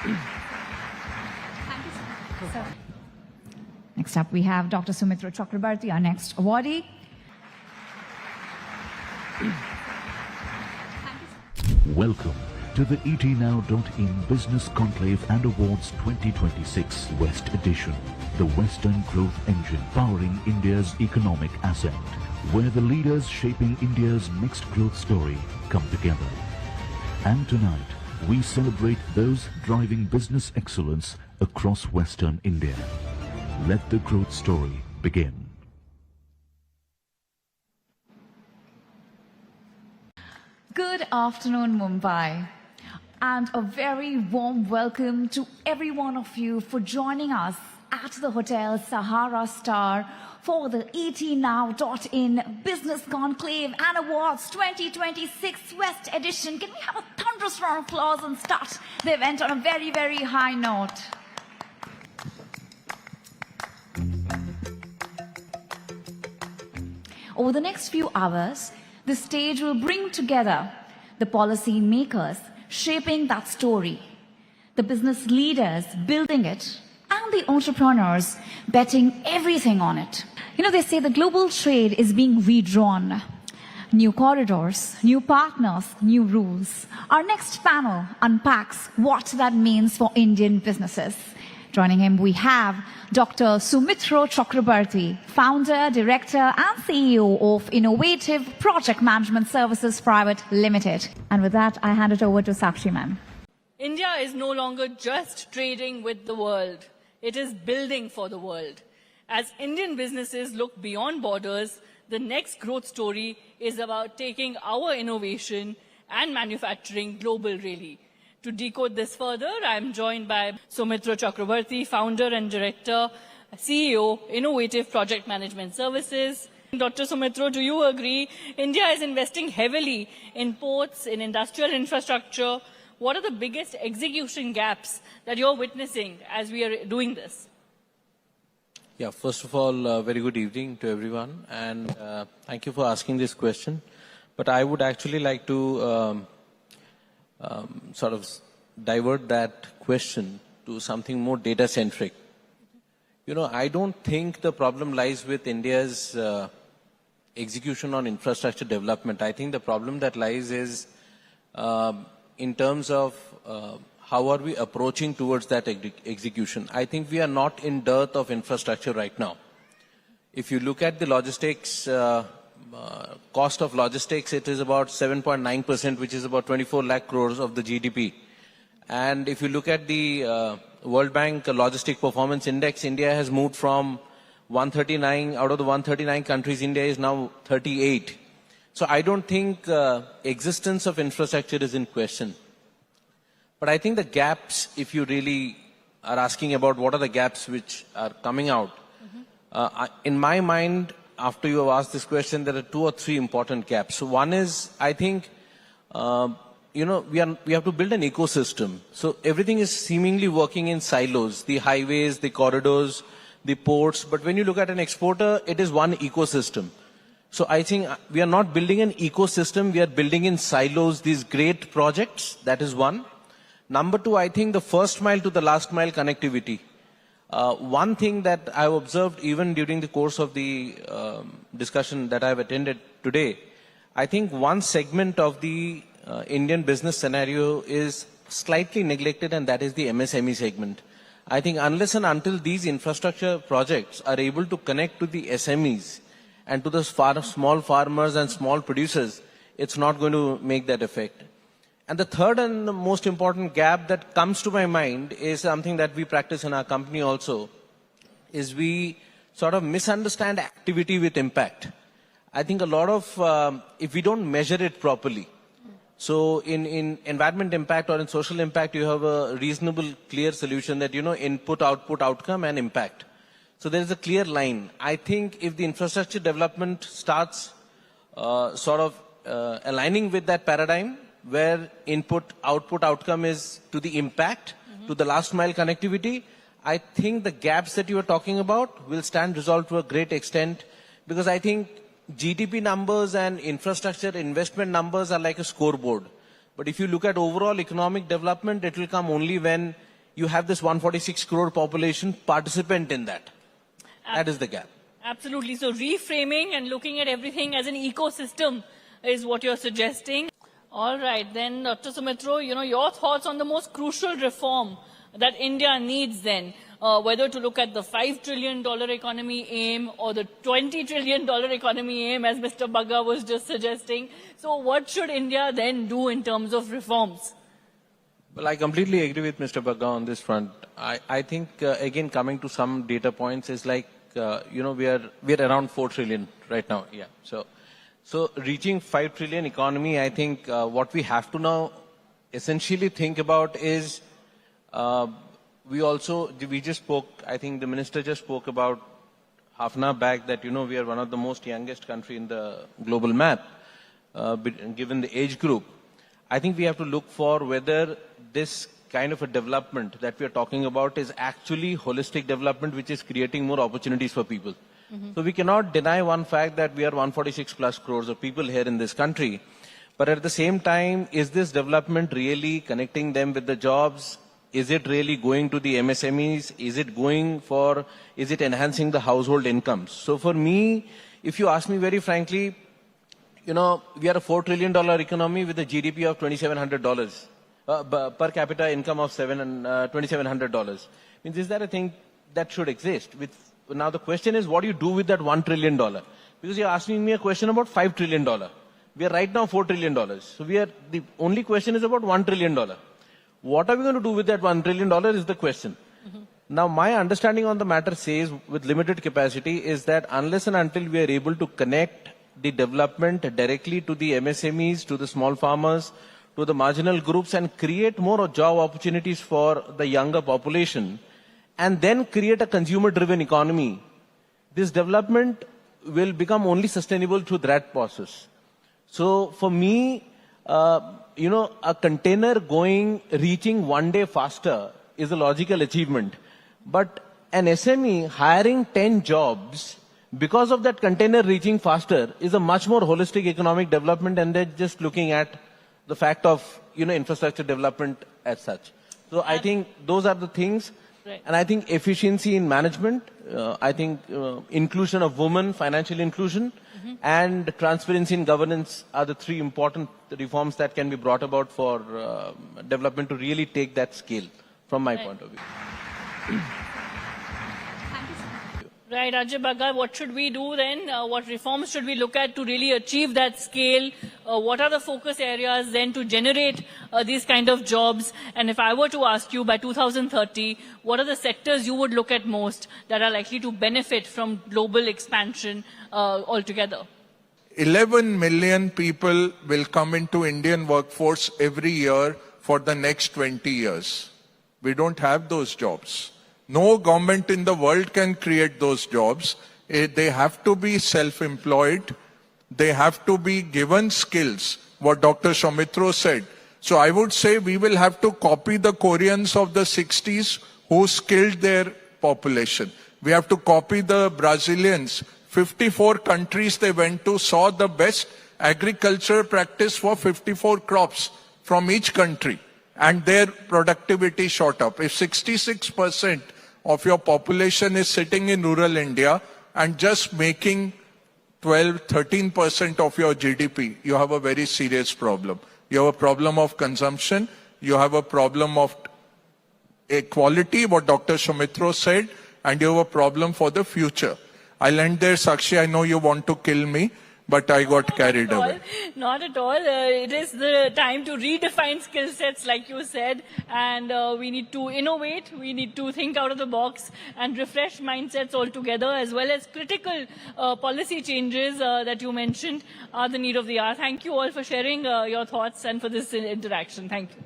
Thank you, sir. Next up, we have Dr. Sumitra Chakrabarti, our next awardee. Welcome to the ETNow.in Business Conclave and Awards 2026 West Edition, the Western growth engine powering India's economic ascent, where the leaders shaping India's next growth story come together. And tonight, we celebrate those driving business excellence across Western India. Let the growth story begin. Good afternoon, Mumbai, and a very warm welcome to every one of you for joining us at the Hotel Sahara Star for the ETNow.in Business Conclave and Awards 2026 West Edition. Can we have a thunderous round of applause and start the event on a very, very high note? Over the next few hours, the stage will bring together the policy makers shaping that story, the business leaders building it, and the entrepreneurs betting everything on it. You know, they say the global trade is being redrawn. New corridors, new partners, new rules. Our next panel unpacks what that means for Indian businesses. Joining him, we have Dr. Sumitra Chakrabarti, founder, director, and CEO of Innovative Project Management Services Private Limited. And with that, I hand it over to Sakshi ma'am. India is no longer just trading with the world. It is building for the world. As Indian businesses look beyond borders, the next growth story is about taking our innovation and manufacturing global, really. To decode this further, I am joined by Sumitra Chakrabarti, founder and director, CEO, Innovative Project Management Services. Dr. Sumitra, do you agree India is investing heavily in ports, in industrial infrastructure? What are the biggest execution gaps that you're witnessing as we are doing this? Yeah, first of all, very good evening to everyone, and thank you for asking this question. But I would actually like to sort of divert that question to something more data-centric. You know, I don't think the problem lies with India's execution on infrastructure development. I think the problem that lies is in terms of how are we approaching towards that execution. I think we are not in dearth of infrastructure right now. If you look at the logistics, cost of logistics, it is about 7.9%, which is about 24 lakh crores of the GDP. And if you look at the World Bank Logistic Performance Index, India has moved from 139, out of the 139 countries, India is now 38. So I don't think existence of infrastructure is in question. But I think the gaps, if you really are asking about what are the gaps which are coming out, in my mind, after you have asked this question, there are 2 or 3 important gaps. So one is, I think, you know, we have to build an ecosystem. So everything is seemingly working in silos, the highways, the corridors, the ports. But when you look at an exporter, it is one ecosystem. So I think we are not building an ecosystem. We are building in silos these great projects. That is one. Number 2, I think the first mile to the last mile connectivity. One thing that I've observed even during the course of the discussion that I've attended today, I think one segment of the Indian business scenario is slightly neglected, and that is the MSME segment. I think unless and until these infrastructure projects are able to connect to the SMEs and to the small farmers and small producers, it's not going to make that effect. And the third and the most important gap that comes to my mind is something that we practice in our company also, is we sort of misunderstand activity with impact. I think a lot of, if we don't measure it properly, so in environment impact or in social impact, you have a reasonable, clear solution that, you know, input, output, outcome, and impact. So there is a clear line. I think if the infrastructure development starts sort of aligning with that paradigm, where input, output, outcome is to the impact, to the last mile connectivity, I think the gaps that you are talking about will stand resolved to a great extent, because I think GDP numbers and infrastructure investment numbers are like a scoreboard. But if you look at overall economic development, it will come only when you have this 146 crore population participant in that. That is the gap. Absolutely. So reframing and looking at everything as an ecosystem is what you're suggesting. All right, then, Dr. Sumitro, your thoughts on the most crucial reform that India needs then, whether to look at the $5 trillion economy aim or the $20 trillion economy aim, as Mr. Bagga was just suggesting. So what should India then do in terms of reforms? Well, I completely agree with Mr. Bagga on this front. I think, again, coming to some data points is like, we are around 4 trillion right now. Yeah. So reaching 5 trillion economy, I think what we have to now essentially think about is, we just spoke, I think the minister just spoke about half an hour back that, we are one of the most youngest country in the global map, given the age group. I think we have to look for whether this kind of a development that we are talking about is actually holistic development, which is creating more opportunities for people. So we cannot deny one fact that we are 146 plus crores of people here in this country. But at the same time, is this development really connecting them with the jobs? Is it really going to the MSMEs? Is it enhancing the household incomes? So for me, if you ask me very frankly, we are a $4 trillion economy with a GDP of $2,700, per capita income of $2,700. Means is that a thing that should exist? Now the question is, what do you do with that $1 trillion? Because you're asking me a question about $5 trillion. We are right now $4 trillion. So the only question is about $1 trillion. What are we going to do with that $1 trillion is the question. Now my understanding on the matter says, with limited capacity, is that unless and until we are able to connect the development directly to the MSMEs, to the small farmers, to the marginal groups, and create more job opportunities for the younger population, and then create a consumer-driven economy, this development will become only sustainable through that process. So for me, a container reaching one day faster is a logical achievement. But an SME hiring 10 jobs because of that container reaching faster is a much more holistic economic development, and they're just looking at the fact of, infrastructure development as such. So I think those are the things. Right. And I think efficiency in management, I think inclusion of women, financial inclusion, and transparency in governance are the three important reforms that can be brought about for development to really take that scale, from my point of view. Right, Ajay Bagga, what should we do then? What reforms should we look at to really achieve that scale? What are the focus areas then to generate these kind of jobs? And if I were to ask you by 2030, what are the sectors you would look at most that are likely to benefit from global expansion altogether? 11 million people will come into Indian workforce every year for the next 20 years. We don't have those jobs. No government in the world can create those jobs. They have to be self-employed. They have to be given skills, what Dr. Sumitro said. So I would say we will have to copy the Koreans of the 60s who skilled their population. We have to copy the Brazilians. 54 countries they went to, saw the best agriculture practice for 54 crops from each country, and their productivity shot up. If 66% of your population is sitting in rural India and just making 12-13% of your GDP, you have a very serious problem. You have a problem of consumption, you have a problem of equality, what Dr. Sumitro said, and you have a problem for the future. I'll end there, Sakshi. I know you want to kill me, but I got carried away. Not at all. It is the time to redefine skill sets, like you said, and we need to innovate. We need to think out of the box and refresh mindsets altogether, as well as critical policy changes that you mentioned are the need of the hour. Thank you all for sharing your thoughts and for this interaction. Thank you.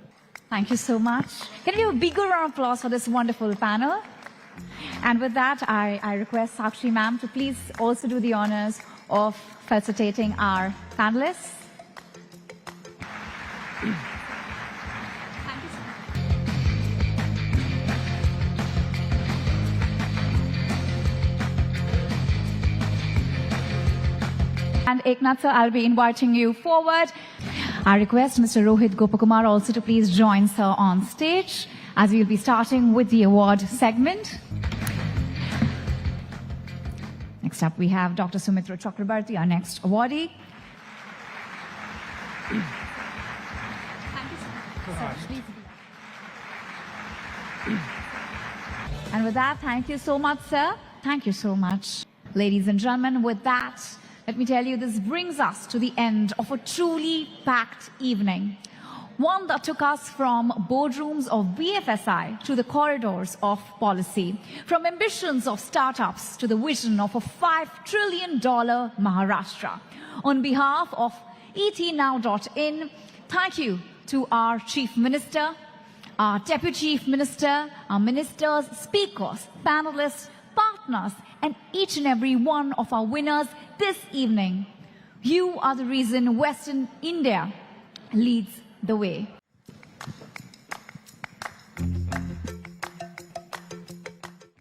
Thank you so much. Can we have a bigger round of applause for this wonderful panel? And with that, I request Sakshi ma'am to please also do the honors of felicitating our panelists. And Eknath sir, I'll be inviting you forward. I request Mr. Rohit Gopakumar also to please join sir on stage. as we'll be starting with the award segment. Next up, we have Dr. Sumitra Chakrabarti, our next awardee. And with that, thank you so much, sir. Thank you so much. Ladies and gentlemen, with that, let me tell you, this brings us to the end of a truly packed evening. One that took us from boardrooms of BFSI to the corridors of policy, from ambitions of startups to the vision of a $5 trillion Maharashtra. On behalf of etnow.in, thank you to our Chief Minister, our Deputy Chief Minister, our ministers, speakers, panelists, partners, and each and every one of our winners this evening. You are the reason Western India leads the way.